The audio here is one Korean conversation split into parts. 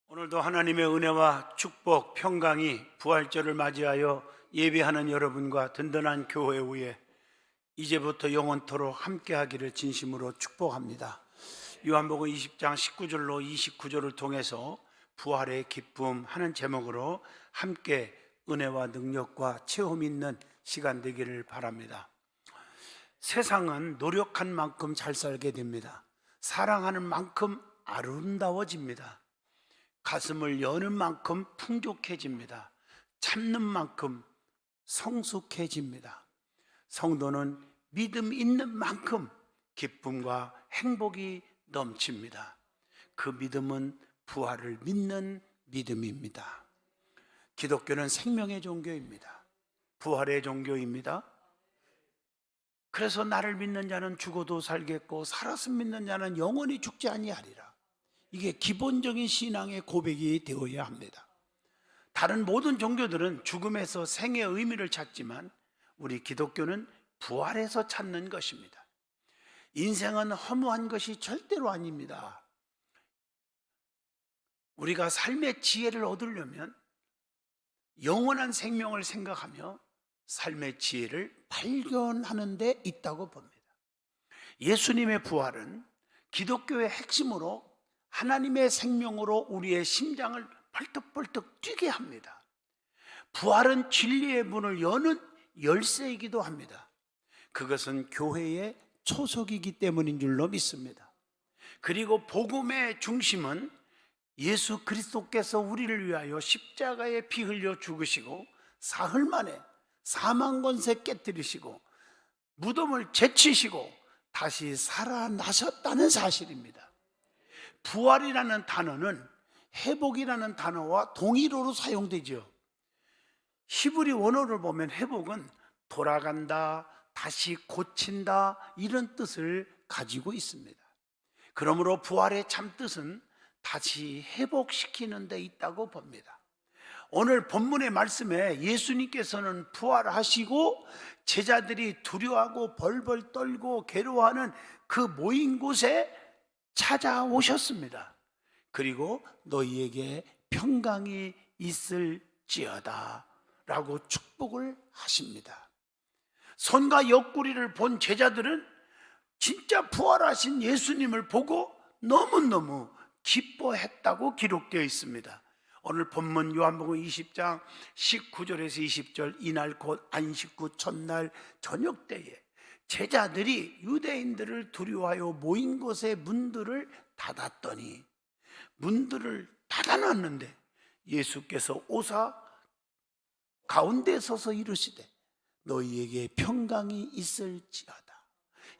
오늘도 하나님의 은혜와 축복, 평강이 부활절을 맞이하여 예배하는 여러분과 든든한 교회 위에 이제부터 영원토록 함께하기를 진심으로 축복합니다. 요한복음 20장 19절로 29절을 통해서 부활의 기쁨 하는 제목으로 함께 은혜와 능력과 체험 있는 시간 되기를 바랍니다. 세상은 노력한 만큼 잘 살게 됩니다. 사랑하는 만큼 아름다워집니다. 가슴을 여는 만큼 풍족해집니다. 참는 만큼 성숙해집니다. 성도는 믿음 있는 만큼 기쁨과 행복이 넘칩니다. 그 믿음은 부활을 믿는 믿음입니다. 기독교는 생명의 종교입니다. 부활의 종교입니다. 그래서 나를 믿는 자는 죽어도 살겠고 살아서 믿는 자는 영원히 죽지 아니하리라. 이게 기본적인 신앙의 고백이 되어야 합니다. 다른 모든 종교들은 죽음에서 생의 의미를 찾지만 우리 기독교는 부활에서 찾는 것입니다. 인생은 허무한 것이 절대로 아닙니다. 우리가 삶의 지혜를 얻으려면 영원한 생명을 생각하며 삶의 지혜를 발견하는 데 있다고 봅니다. 예수님의 부활은 기독교의 핵심으로 하나님의 생명으로 우리의 심장을 벌떡벌떡 뛰게 합니다. 부활은 진리의 문을 여는 열쇠이기도 합니다. 그것은 교회의 초석이기 때문인 줄로 믿습니다. 그리고 복음의 중심은 예수 그리스도께서 우리를 위하여 십자가에 피 흘려 죽으시고 사흘 만에 사망 권세 깨뜨리시고 무덤을 제치시고 다시 살아나셨다는 사실입니다. 부활이라는 단어는 회복이라는 단어와 동일어로 사용되죠. 히브리 원어를 보면 회복은 돌아간다, 다시 고친다 이런 뜻을 가지고 있습니다. 그러므로 부활의 참뜻은 다시 회복시키는 데 있다고 봅니다. 오늘 본문의 말씀에 예수님께서는 부활하시고 제자들이 두려워하고 벌벌 떨고 괴로워하는 그 모인 곳에 찾아오셨습니다. 그리고 너희에게 평강이 있을지어다 라고 축복을 하십니다. 손과 옆구리를 본 제자들은 진짜 부활하신 예수님을 보고 너무너무 기뻐했다고 기록되어 있습니다. 오늘 본문 요한복음 20장 19절에서 20절, 이날 곧 안식 후 첫날 저녁 때에 제자들이 유대인들을 두려워하여 모인 곳의 문들을 닫았더니, 문들을 닫아놨는데 예수께서 오사 가운데 서서 이르시되 너희에게 평강이 있을지어다.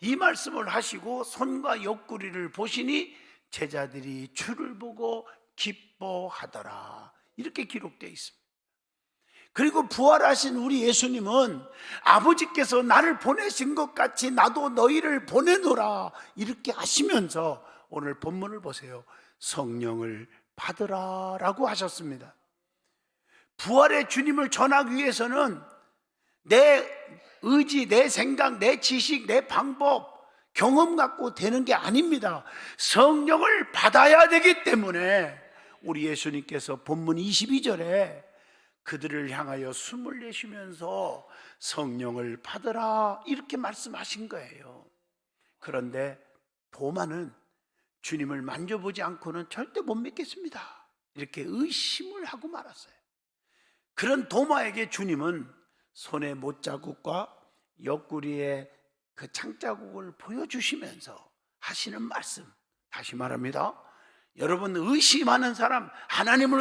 이 말씀을 하시고 손과 옆구리를 보시니 제자들이 주를 보고 기뻐하더라. 이렇게 기록되어 있습니다. 그리고 부활하신 우리 예수님은 아버지께서 나를 보내신 것 같이 나도 너희를 보내노라 이렇게 하시면서 오늘 본문을 보세요. 성령을 받으라 라고 하셨습니다. 부활의 주님을 전하기 위해서는 내 의지, 내 생각, 내 지식, 내 방법, 경험 갖고 되는 게 아닙니다. 성령을 받아야 되기 때문에 우리 예수님께서 본문 22절에 그들을 향하여 숨을 내쉬면서 성령을 받으라 이렇게 말씀하신 거예요. 그런데 도마는 주님을 만져보지 않고는 절대 못 믿겠습니다 이렇게 의심을 하고 말았어요. 그런 도마에게 주님은 손의 못자국과 옆구리의 그 창자국을 보여주시면서 하시는 말씀, 다시 말합니다. 여러분, 의심하는 사람, 하나님을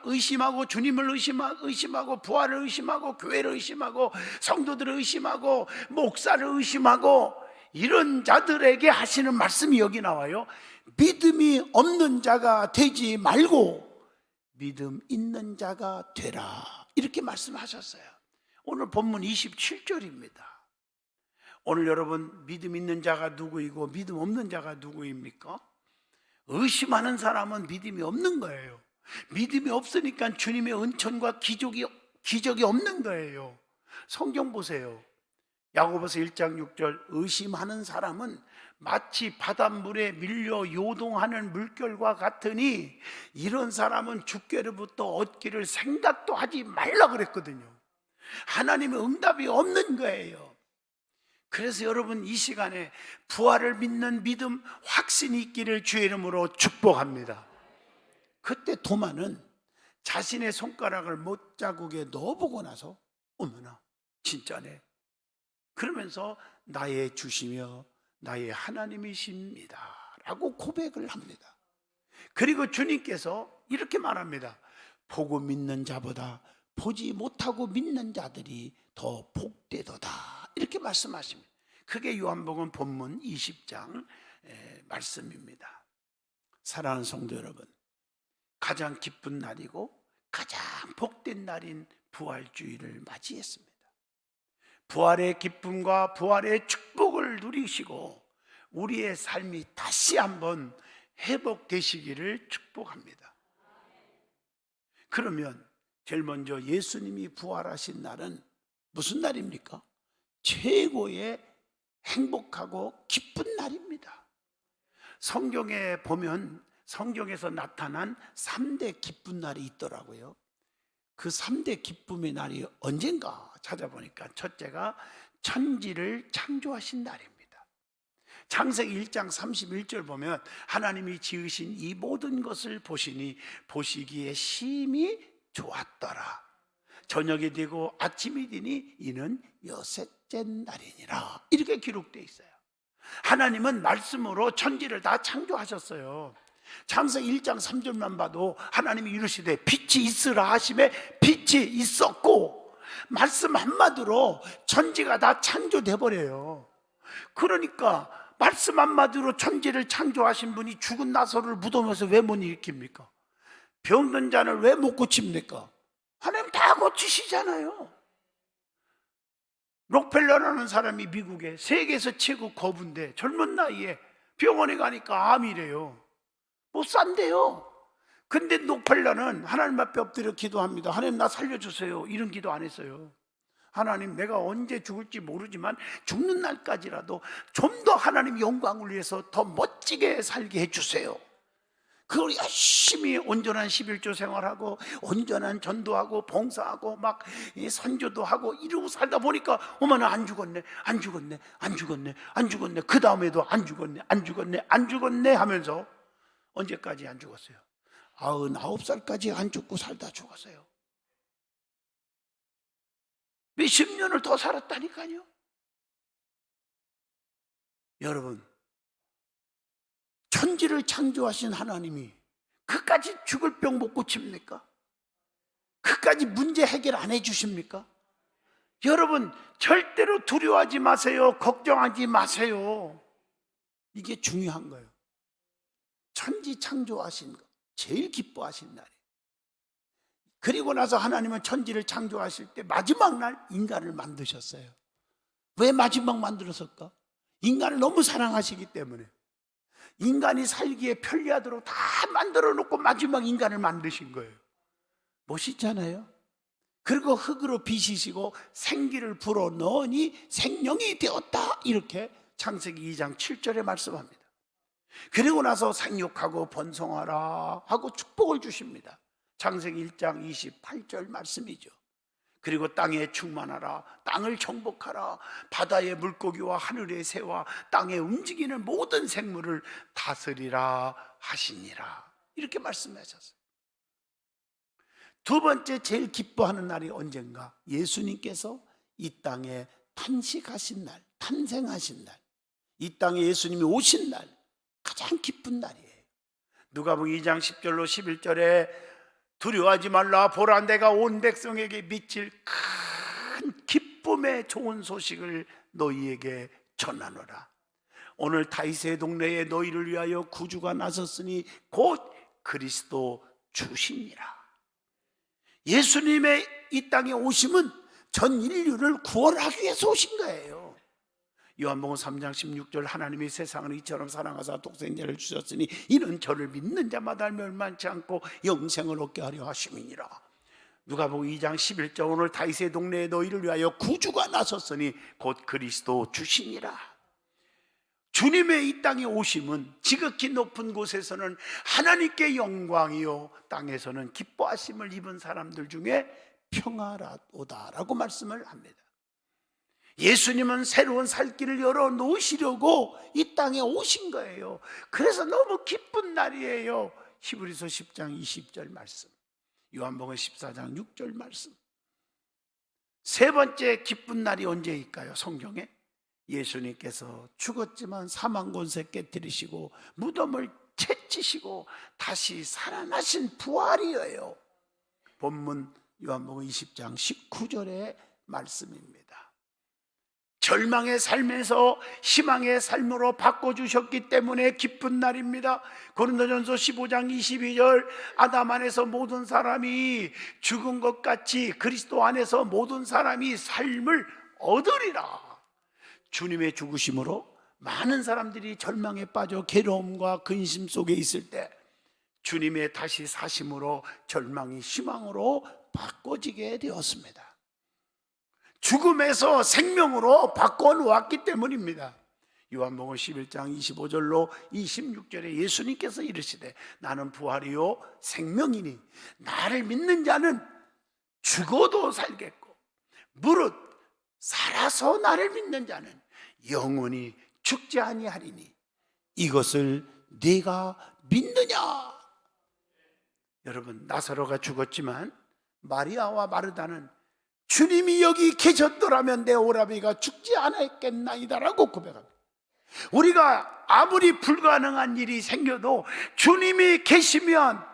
의심하고 주님을 의심하고 부활을 의심하고 교회를 의심하고 성도들을 의심하고 목사를 의심하고 이런 자들에게 하시는 말씀이 여기 나와요. 믿음이 없는 자가 되지 말고 믿음 있는 자가 되라 이렇게 말씀하셨어요. 오늘 본문 27절입니다. 오늘 여러분, 믿음 있는 자가 누구이고 믿음 없는 자가 누구입니까? 의심하는 사람은 믿음이 없는 거예요. 믿음이 없으니까 주님의 은총과 기적이 없는 거예요. 성경 보세요. 야고보서 1장 6절 의심하는 사람은 마치 바닷물에 밀려 요동하는 물결과 같으니 이런 사람은 주께로부터 얻기를 생각도 하지 말라 그랬거든요. 하나님의 응답이 없는 거예요. 그래서 여러분 이 시간에 부활을 믿는 믿음, 확신이 있기를 주의 이름으로 축복합니다. 그때 도마는 자신의 손가락을 못자국에 넣어보고 나서 어머나 진짜네 그러면서 나의 주시며 나의 하나님이십니다 라고 고백을 합니다. 그리고 주님께서 이렇게 말합니다. 보고 믿는 자보다 보지 못하고 믿는 자들이 더 복되도다 이렇게 말씀하십니다. 그게 요한복음 본문 20장 말씀입니다. 사랑하는 성도 여러분, 가장 기쁜 날이고 가장 복된 날인 부활주의를 맞이했습니다. 부활의 기쁨과 부활의 축복을 누리시고 우리의 삶이 다시 한번 회복되시기를 축복합니다. 그러면 제일 먼저 예수님이 부활하신 날은 무슨 날입니까? 최고의 행복하고 기쁜 날입니다. 성경에 보면 성경에서 나타난 3대 기쁜 날이 있더라고요. 그 3대 기쁨의 날이 언젠가 찾아보니까 첫째가 천지를 창조하신 날입니다. 창세기 1장 31절 보면 하나님이 지으신 이 모든 것을 보시니 보시기에 심히 좋았더라. 저녁이 되고 아침이 되니 이는 여섯째 날이니라 이렇게 기록되어 있어요. 하나님은 말씀으로 천지를 다 창조하셨어요. 창세기 1장 3절만 봐도 하나님이 이르시되 빛이 있으라 하심에 빛이 있었고 말씀 한마디로 천지가 다 창조돼 버려요. 그러니까 말씀 한마디로 천지를 창조하신 분이 죽은 나사로를 무덤에서 왜 못 일으킵니까? 병든 자를 왜 못 고칩니까? 하나님 다 고치시잖아요. 록펠러라는 사람이 미국에 세계에서 최고 거부인데 젊은 나이에 병원에 가니까 암이래요. 못 산대요. 근데 록펠러는 하나님 앞에 엎드려 기도합니다. 하나님 나 살려주세요. 이런 기도 안 했어요. 하나님 내가 언제 죽을지 모르지만 죽는 날까지라도 좀 더 하나님 영광을 위해서 더 멋지게 살게 해주세요. 그걸 열심히 온전한 11조 생활하고 온전한 전도하고 봉사하고 막 선교도 하고 이러고 살다 보니까 어머나 안 죽었네 안 죽었네 안 죽었네 안 죽었네 그 다음에도 안 죽었네 안 죽었네 안 죽었네 하면서 언제까지 안 죽었어요? 99살까지 안 죽고 살다 죽었어요. 몇십 년을 더 살았다니까요. 여러분 천지를 창조하신 하나님이 그까지 죽을 병 못 고칩니까? 그까지 문제 해결 안 해주십니까? 여러분 절대로 두려워하지 마세요. 걱정하지 마세요. 이게 중요한 거예요. 천지 창조하신 거 제일 기뻐하신 날이에요. 그리고 나서 하나님은 천지를 창조하실 때 마지막 날 인간을 만드셨어요. 왜 마지막 만들었을까? 인간을 너무 사랑하시기 때문에. 인간이 살기에 편리하도록 다 만들어 놓고 마지막 인간을 만드신 거예요. 멋있잖아요. 그리고 흙으로 빚으시고 생기를 불어 넣으니 생명이 되었다 이렇게 창세기 2장 7절에 말씀합니다. 그리고 나서 생육하고 번성하라 하고 축복을 주십니다. 창세기 1장 28절 말씀이죠. 그리고 땅에 충만하라, 땅을 정복하라, 바다의 물고기와 하늘의 새와 땅에 움직이는 모든 생물을 다스리라 하시니라 이렇게 말씀하셨어요. 두 번째 제일 기뻐하는 날이 언젠가? 예수님께서 이 땅에 탄식하신 날, 탄생하신 날, 이 땅에 예수님이 오신 날 가장 기쁜 날이에요. 누가복음 2장 10절로 11절에 두려워하지 말라 보라 내가 온 백성에게 미칠 큰 기쁨의 좋은 소식을 너희에게 전하노라. 오늘 다윗의 동네에 너희를 위하여 구주가 나섰으니 곧 그리스도 주시니라. 예수님의 이 땅에 오심은 전 인류를 구원하기 위해서 오신 거예요. 요한복음 3장 16절 하나님이 세상을 이처럼 사랑하사 독생자를 주셨으니 이는 저를 믿는 자마다 멸망치 않고 영생을 얻게 하려 하심이니라. 누가복음 2장 11절 오늘 다윗의 동네에 너희를 위하여 구주가 나섰으니 곧 그리스도 주시니라. 주님의 이 땅에 오심은 지극히 높은 곳에서는 하나님께 영광이요 땅에서는 기뻐하심을 입은 사람들 중에 평화로다라고 말씀을 합니다. 예수님은 새로운 살 길을 열어 놓으시려고 이 땅에 오신 거예요. 그래서 너무 기쁜 날이에요. 히브리서 10장 20절 말씀, 요한복음 14장 6절 말씀. 세 번째 기쁜 날이 언제일까요? 성경에 예수님께서 죽었지만 사망 권세 깨뜨리시고 무덤을 채치시고 다시 살아나신 부활이에요. 본문 요한복음 20장 19절의 말씀입니다. 절망의 삶에서 희망의 삶으로 바꿔주셨기 때문에 기쁜 날입니다. 고린도전서 15장 22절 아담 안에서 모든 사람이 죽은 것 같이 그리스도 안에서 모든 사람이 삶을 얻으리라. 주님의 죽으심으로 많은 사람들이 절망에 빠져 괴로움과 근심 속에 있을 때 주님의 다시 사심으로 절망이 희망으로 바꿔지게 되었습니다. 죽음에서 생명으로 바꿔놓았기 때문입니다. 요한복음 11장 25절로 26절에 예수님께서 이르시되 나는 부활이요 생명이니 나를 믿는 자는 죽어도 살겠고 무릇 살아서 나를 믿는 자는 영원히 죽지 아니하리니 이것을 네가 믿느냐? 여러분, 나사로가 죽었지만 마리아와 마르다는 주님이 여기 계셨더라면 내 오라비가 죽지 않았겠나이다라고 고백합니다. 우리가 아무리 불가능한 일이 생겨도 주님이 계시면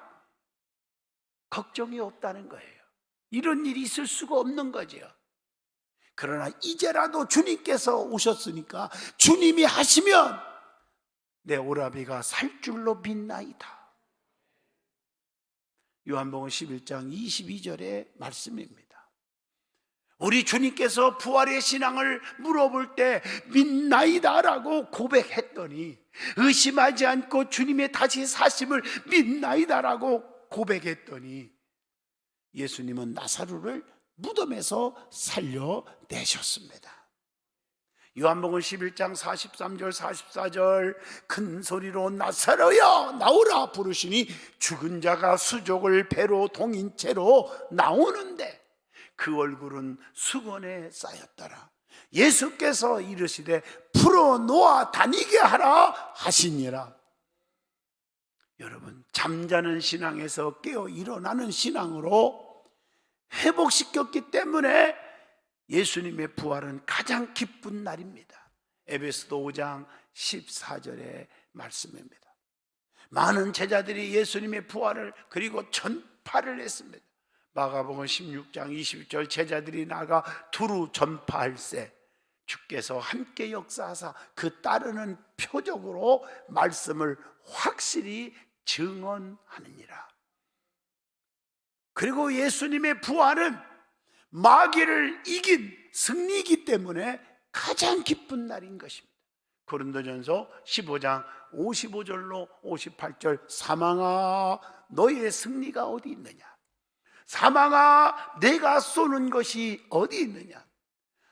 걱정이 없다는 거예요. 이런 일이 있을 수가 없는 거죠. 그러나 이제라도 주님께서 오셨으니까 주님이 하시면 내 오라비가 살 줄로 믿나이다. 요한복음 11장 22절의 말씀입니다. 우리 주님께서 부활의 신앙을 물어볼 때 믿나이다라고 고백했더니 의심하지 않고 주님의 다시 사심을 믿나이다라고 고백했더니 예수님은 나사로를 무덤에서 살려내셨습니다. 요한복음 11장 43절 44절 큰 소리로 나사로야 나오라 부르시니 죽은 자가 수족을 배로 동인 채로 나오는데 그 얼굴은 수건에 쌓였더라. 예수께서 이르시되 풀어놓아 다니게 하라 하시니라. 여러분, 잠자는 신앙에서 깨어 일어나는 신앙으로 회복시켰기 때문에 예수님의 부활은 가장 기쁜 날입니다. 에베소서 5장 14절의 말씀입니다. 많은 제자들이 예수님의 부활을 그리고 전파를 했습니다. 마가복음 16장 20절 제자들이 나가 두루 전파할세 주께서 함께 역사하사 그 따르는 표적으로 말씀을 확실히 증언하느니라. 그리고 예수님의 부활은 마귀를 이긴 승리이기 때문에 가장 기쁜 날인 것입니다. 고린도전서 15장 55절로 58절 사망아 너희의 승리가 어디 있느냐? 사망아 내가 쏘는 것이 어디 있느냐?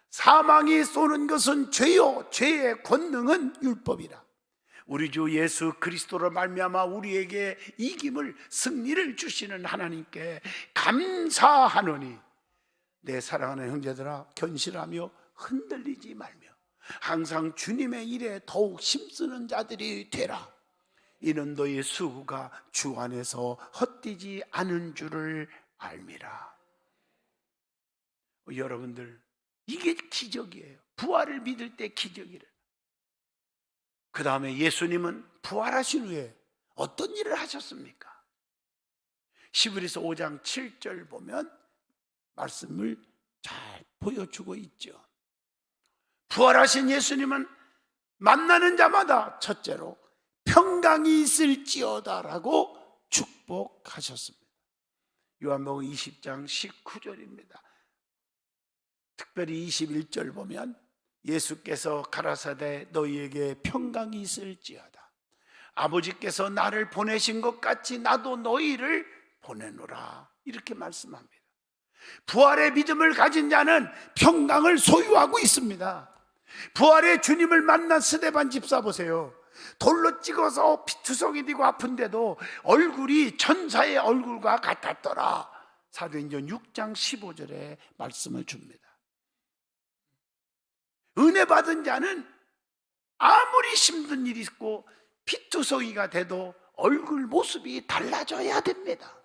사망이 쏘는 것은 죄요 죄의 권능은 율법이라. 우리 주 예수 그리스도로 말미암아 우리에게 이김을 승리를 주시는 하나님께 감사하노니 내 사랑하는 형제들아 견실하며 흔들리지 말며 항상 주님의 일에 더욱 힘쓰는 자들이 되라. 이는 너의 수고가 주 안에서 헛되지 않은 줄을 알미라. 여러분들, 이게 기적이에요. 부활을 믿을 때 기적이래. 그 다음에 예수님은 부활하신 후에 어떤 일을 하셨습니까? 히브리서 5장 7절 보면 말씀을 잘 보여주고 있죠. 부활하신 예수님은 만나는 자마다 첫째로 평강이 있을지어다라고 축복하셨습니다. 요한복음 20장 19절입니다. 특별히 21절 보면 예수께서 가라사대 너희에게 평강이 있을지어다. 아버지께서 나를 보내신 것 같이 나도 너희를 보내노라. 이렇게 말씀합니다. 부활의 믿음을 가진 자는 평강을 소유하고 있습니다. 부활의 주님을 만난 스데반 집사 보세요. 돌로 찍어서 피투성이 되고 아픈데도 얼굴이 천사의 얼굴과 같았더라. 사도행전 6장 15절에 말씀을 줍니다. 은혜 받은 자는 아무리 힘든 일이 있고 피투성이가 돼도 얼굴 모습이 달라져야 됩니다.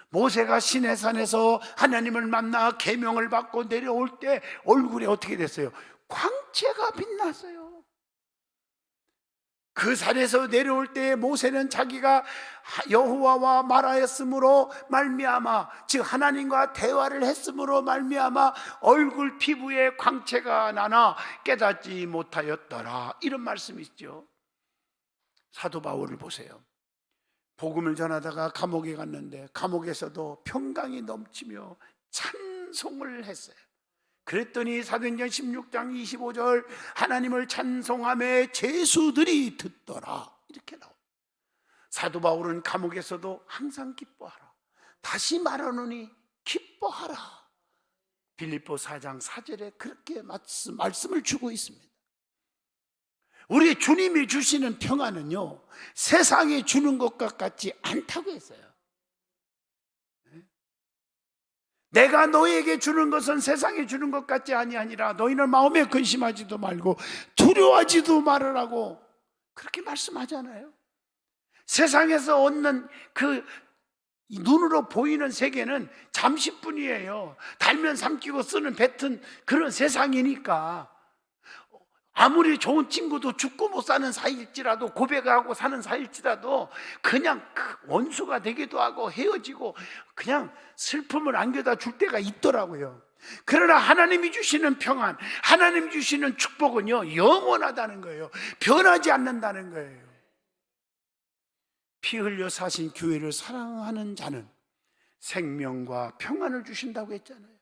모세가 시내산에서 하나님을 만나 계명을 받고 내려올 때 얼굴이 어떻게 됐어요? 광채가 빛났어요. 그 산에서 내려올 때 모세는 자기가 여호와와 말하였으므로 말미암아, 즉 하나님과 대화를 했으므로 말미암아 얼굴 피부에 광채가 나나 깨닫지 못하였더라. 이런 말씀이 있죠. 사도 바울을 보세요. 복음을 전하다가 감옥에 갔는데 감옥에서도 평강이 넘치며 찬송을 했어요. 그랬더니 사도행전 16장 25절 하나님을 찬송하며 제수들이 듣더라. 이렇게 나옵니다. 사도 바울은 감옥에서도 항상 기뻐하라. 다시 말하노니 기뻐하라. 빌립보 4장 4절에 그렇게 말씀을 주고 있습니다. 우리 주님이 주시는 평안은요, 세상에 주는 것과 같지 않다고 했어요. 내가 너에게 주는 것은 세상에 주는 것 같지 아니하니라. 너희는 마음에 근심하지도 말고 두려워하지도 말으라고 그렇게 말씀하잖아요. 세상에서 얻는 그 눈으로 보이는 세계는 잠시뿐이에요. 달면 삼키고 쓰는 뱉은 그런 세상이니까. 아무리 좋은 친구도 죽고 못 사는 사이일지라도, 고백하고 사는 사이일지라도 그냥 원수가 되기도 하고 헤어지고 그냥 슬픔을 안겨다 줄 때가 있더라고요. 그러나 하나님이 주시는 평안, 하나님 주시는 축복은요, 영원하다는 거예요. 변하지 않는다는 거예요. 피 흘려 사신 교회를 사랑하는 자는 생명과 평안을 주신다고 했잖아요.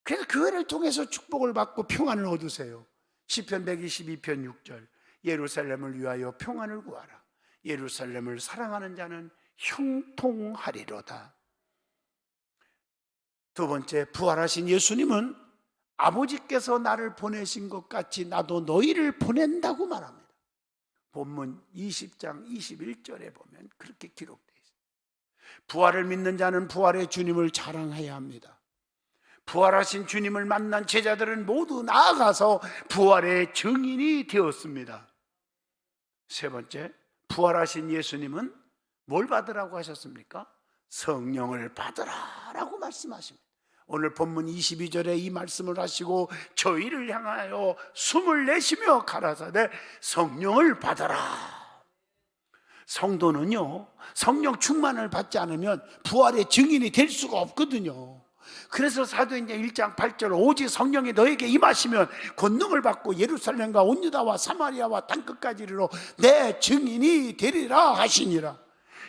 그래서 교회를 통해서 축복을 받고 평안을 얻으세요. 시편 122편 6절 예루살렘을 위하여 평안을 구하라. 예루살렘을 사랑하는 자는 형통하리로다. 두 번째, 부활하신 예수님은 아버지께서 나를 보내신 것 같이 나도 너희를 보낸다고 말합니다. 본문 20장 21절에 보면 그렇게 기록되어 있습니다. 부활을 믿는 자는 부활의 주님을 자랑해야 합니다. 부활하신 주님을 만난 제자들은 모두 나아가서 부활의 증인이 되었습니다. 세 번째, 부활하신 예수님은 뭘 받으라고 하셨습니까? 성령을 받으라라고 말씀하십니다. 오늘 본문 22절에 이 말씀을 하시고 저희를 향하여 숨을 내쉬며 가라사대 성령을 받아라. 성도는요, 성령 충만을 받지 않으면 부활의 증인이 될 수가 없거든요. 그래서 사도행전 1장 8절 오직 성령이 너에게 임하시면 권능을 받고 예루살렘과 온 유다와 사마리아와 땅끝까지 이르러 내 증인이 되리라 하시니라.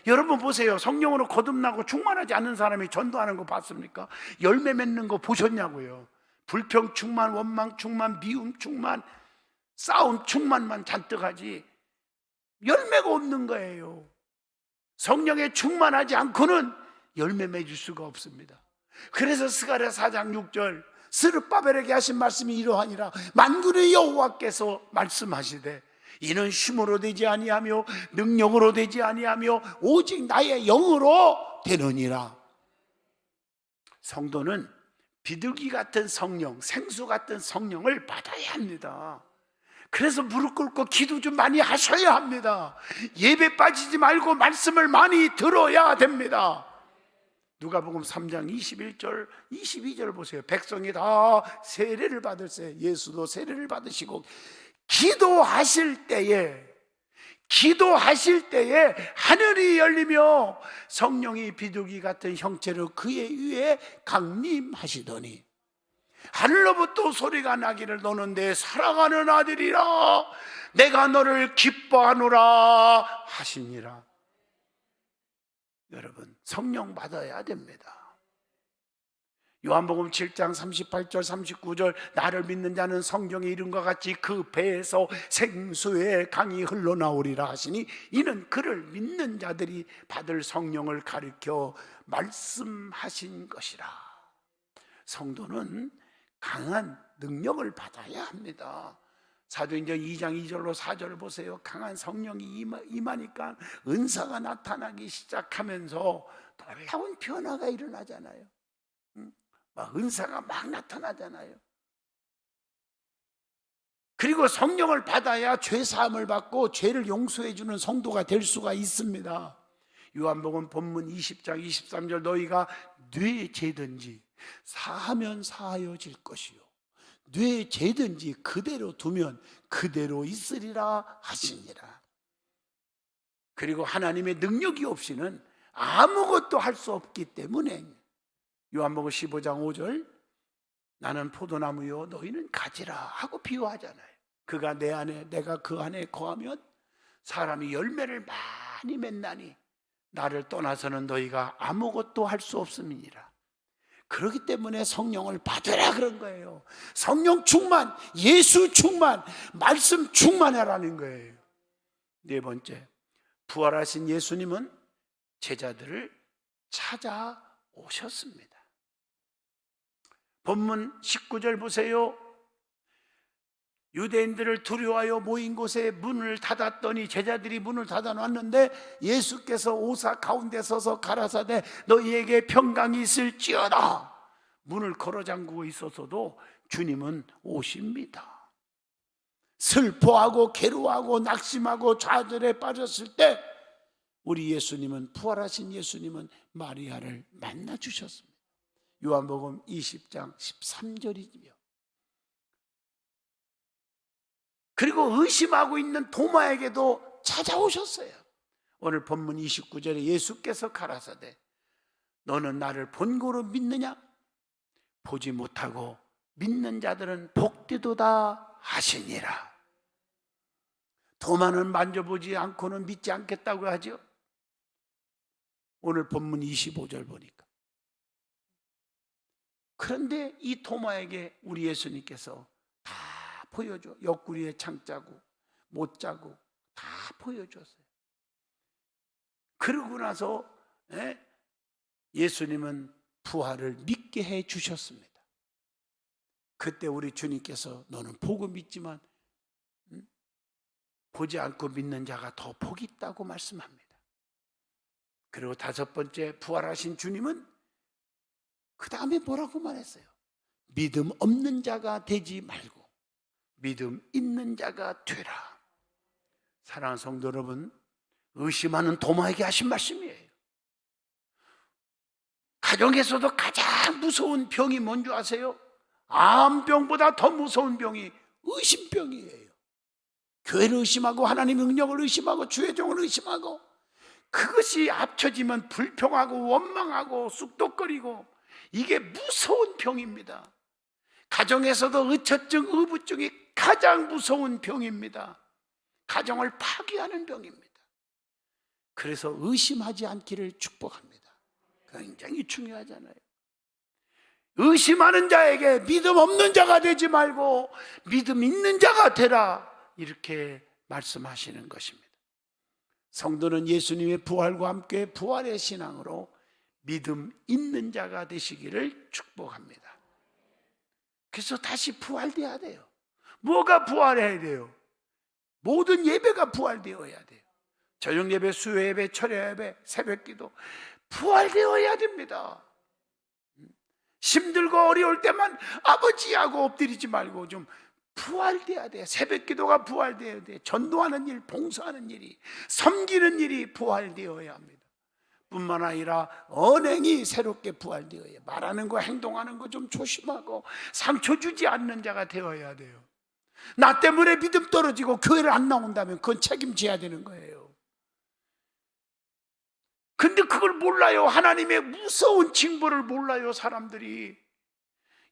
여러분 보세요. 성령으로 거듭나고 충만하지 않는 사람이 전도하는 거 봤습니까? 열매 맺는 거 보셨냐고요. 불평 충만, 원망 충만, 미움 충만, 싸움 충만만 잔뜩 하지 열매가 없는 거예요. 성령에 충만하지 않고는 열매 맺을 수가 없습니다. 그래서 스가랴 4장 6절 스룹바벨에게 하신 말씀이 이러하니라. 만군의 여호와께서 말씀하시되 이는 힘으로 되지 아니하며 능력으로 되지 아니하며 오직 나의 영으로 되느니라. 성도는 비둘기 같은 성령, 생수 같은 성령을 받아야 합니다. 그래서 무릎 꿇고 기도 좀 많이 하셔야 합니다. 예배 빠지지 말고 말씀을 많이 들어야 됩니다. 누가복음 3장 21절 22절 보세요. 백성이 다 세례를 받을세. 예수도 세례를 받으시고 기도하실 때에 하늘이 열리며 성령이 비둘기 같은 형체로 그의 위에 강림하시더니 하늘로부터 소리가 나기를 너는 내 사랑하는 아들이라 내가 너를 기뻐하노라 하시니라. 여러분 성령 받아야 됩니다. 요한복음 7장 38절 39절 나를 믿는 자는 성경에 이름과 같이 그 배에서 생수의 강이 흘러나오리라 하시니 이는 그를 믿는 자들이 받을 성령을 가리켜 말씀하신 것이라. 성도는 강한 능력을 받아야 합니다. 사도행전 2장 2절로 4절을 보세요. 강한 성령이 임하니까 은사가 나타나기 시작하면서 놀라운 변화가 일어나잖아요. 은사가 막 나타나잖아요. 그리고 성령을 받아야 죄 사함을 받고 죄를 용서해 주는 성도가 될 수가 있습니다. 요한복음 본문 20장 23절 너희가 뇌 죄든지 사하면 사하여질 것이요 뇌 죄든지 그대로 두면 그대로 있으리라 하시니라. 그리고 하나님의 능력이 없이는 아무것도 할 수 없기 때문에 요한복음 15장 5절 나는 포도나무요 너희는 가지라 하고 비유하잖아요. 그가 내 안에 내가 그 안에 거하면 사람이 열매를 많이 맺나니 나를 떠나서는 너희가 아무것도 할 수 없음이니라. 그렇기 때문에 성령을 받으라 그런 거예요. 성령 충만, 예수 충만, 말씀 충만하라는 거예요. 네 번째, 부활하신 예수님은 제자들을 찾아오셨습니다. 본문 19절 보세요. 유대인들을 두려워하여 모인 곳에 문을 닫았더니 제자들이 문을 닫아놨는데 예수께서 오사 가운데 서서 가라사대 너희에게 평강이 있을지어다. 문을 걸어 잠그고 있었어도 주님은 오십니다. 슬퍼하고 괴로워하고 낙심하고 좌절에 빠졌을 때 우리 예수님은 부활하신 예수님은 마리아를 만나 주셨습니다. 요한복음 20장 13절이지요. 그리고 의심하고 있는 도마에게도 찾아오셨어요. 오늘 본문 29절에 예수께서 가라사대 너는 나를 본고로 믿느냐? 보지 못하고 믿는 자들은 복되도다 하시니라. 도마는 만져보지 않고는 믿지 않겠다고 하죠. 오늘 본문 25절 보니까. 그런데 이 도마에게 우리 예수님께서 다 보여줘. 옆구리에 창자국, 못자국 다 보여줬어요. 그러고 나서 예수님은 부활을 믿게 해 주셨습니다. 그때 우리 주님께서 너는 보고 믿지만 보지 않고 믿는 자가 더 복이 있다고 말씀합니다. 그리고 다섯 번째, 부활하신 주님은 그 다음에 뭐라고 말했어요? 믿음 없는 자가 되지 말고 믿음 있는 자가 되라. 사랑하는 성도 여러분, 의심하는 도마에게 하신 말씀이에요. 가정에서도 가장 무서운 병이 뭔지 아세요? 암병보다 더 무서운 병이 의심병이에요. 교회를 의심하고 하나님의 능력을 의심하고 주의 종을 의심하고 그것이 합쳐지면 불평하고 원망하고 쑥덕거리고 이게 무서운 병입니다. 가정에서도 의처증, 의부증이 가장 무서운 병입니다. 가정을 파괴하는 병입니다. 그래서 의심하지 않기를 축복합니다. 굉장히 중요하잖아요. 의심하는 자에게 믿음 없는 자가 되지 말고 믿음 있는 자가 되라, 이렇게 말씀하시는 것입니다. 성도는 예수님의 부활과 함께 부활의 신앙으로 믿음 있는 자가 되시기를 축복합니다. 그래서 다시 부활되어야 돼요. 뭐가 부활해야 돼요? 모든 예배가 부활되어야 돼요. 저녁 예배, 수요 예배, 철야 예배, 새벽 기도 부활되어야 됩니다. 힘들고 어려울 때만 아버지하고 엎드리지 말고 좀 부활돼야 돼요. 새벽 기도가 부활되어야 돼요. 전도하는 일, 봉사하는 일이, 섬기는 일이 부활되어야 합니다. 뿐만 아니라 언행이 새롭게 부활되어야, 말하는 거 행동하는 거 좀 조심하고 상처 주지 않는 자가 되어야 돼요. 나 때문에 믿음 떨어지고 교회를 안 나온다면 그건 책임져야 되는 거예요. 근데 그걸 몰라요. 하나님의 무서운 징벌을 몰라요, 사람들이.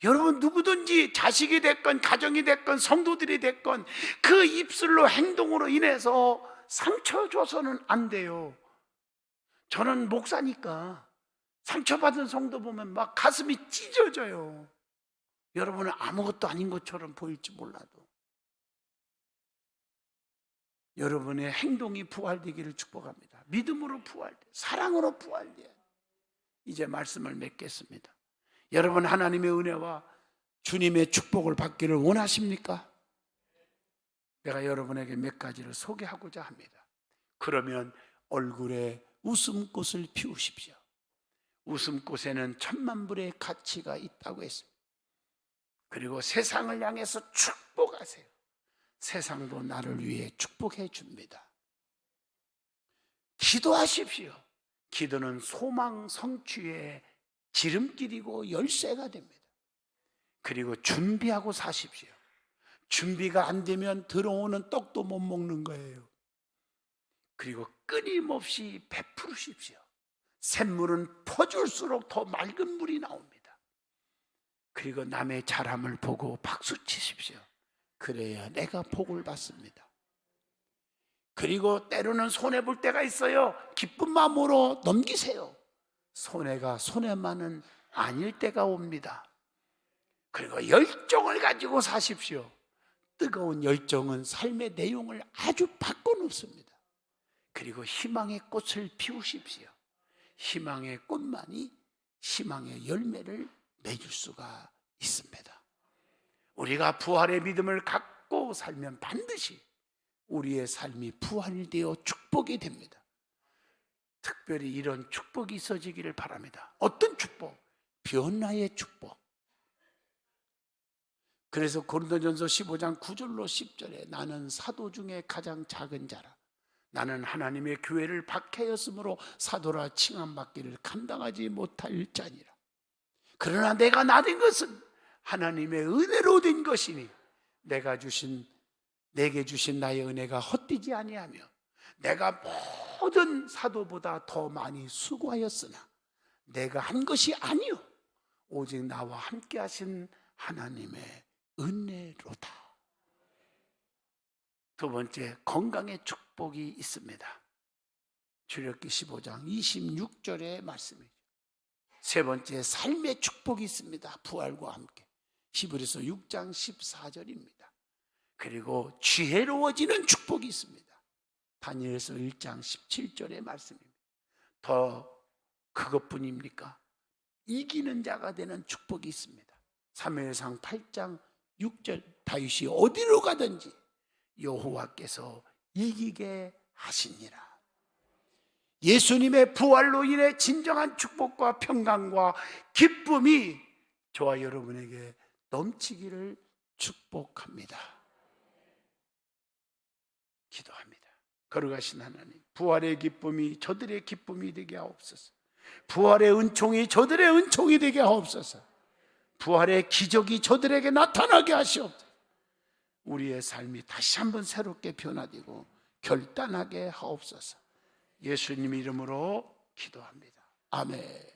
여러분, 누구든지 자식이 됐건 가정이 됐건 성도들이 됐건 그 입술로 행동으로 인해서 상처 줘서는 안 돼요. 저는 목사니까 상처받은 성도 보면 막 가슴이 찢어져요. 여러분은 아무것도 아닌 것처럼 보일지 몰라도 여러분의 행동이 부활되기를 축복합니다. 믿음으로 부활돼, 사랑으로 부활돼. 이제 말씀을 맺겠습니다. 여러분, 하나님의 은혜와 주님의 축복을 받기를 원하십니까? 내가 여러분에게 몇 가지를 소개하고자 합니다. 그러면 얼굴에 웃음꽃을 피우십시오. 웃음꽃에는 천만불의 가치가 있다고 했습니다. 그리고 세상을 향해서 축복하세요. 세상도 나를 위해 축복해 줍니다. 기도하십시오. 기도는 소망 성취의 지름길이고 열쇠가 됩니다. 그리고 준비하고 사십시오. 준비가 안 되면 들어오는 떡도 못 먹는 거예요. 그리고 끊임없이 베푸십시오. 샘물은 퍼줄수록 더 맑은 물이 나옵니다. 그리고 남의 잘함을 보고 박수 치십시오. 그래야 내가 복을 받습니다. 그리고 때로는 손해볼 때가 있어요. 기쁜 마음으로 넘기세요. 손해가 손해만은 아닐 때가 옵니다. 그리고 열정을 가지고 사십시오. 뜨거운 열정은 삶의 내용을 아주 바꿔놓습니다. 그리고 희망의 꽃을 피우십시오. 희망의 꽃만이 희망의 열매를 맺을 수가 있습니다. 우리가 부활의 믿음을 갖고 살면 반드시 우리의 삶이 부활되어 축복이 됩니다. 특별히 이런 축복이 있어지기를 바랍니다. 어떤 축복? 변화의 축복. 그래서 고린도전서 15장 9절로 10절에 나는 사도 중에 가장 작은 자라. 나는 하나님의 교회를 박해였으므로 사도라 칭함받기를 감당하지 못할 자니라. 그러나 내가 나된 것은 하나님의 은혜로 된 것이니 내게 주신 나의 은혜가 헛되지 아니하며 내가 모든 사도보다 더 많이 수고하였으나 내가 한 것이 아니요 오직 나와 함께 하신 하나님의 은혜로다. 두 번째, 건강의 축복이 있습니다. 출애굽기 15장 26절의 말씀이죠. 세 번째, 삶의 축복이 있습니다. 부활과 함께 히브리서 6장 14절입니다. 그리고 지혜로워지는 축복이 있습니다. 다니엘서 1장 17절의 말씀입니다. 더 그것뿐입니까? 이기는 자가 되는 축복이 있습니다. 사무엘상 8장 6절 다윗이 어디로 가든지 여호와께서 이기게 하시니라. 예수님의 부활로 인해 진정한 축복과 평강과 기쁨이 저와 여러분에게 넘치기를 축복합니다. 기도합니다. 거룩하신 하나님, 부활의 기쁨이 저들의 기쁨이 되게 하옵소서. 부활의 은총이 저들의 은총이 되게 하옵소서. 부활의 기적이 저들에게 나타나게 하시옵소서. 우리의 삶이 다시 한번 새롭게 변화되고 결단하게 하옵소서. 예수님 이름으로 기도합니다. 아멘.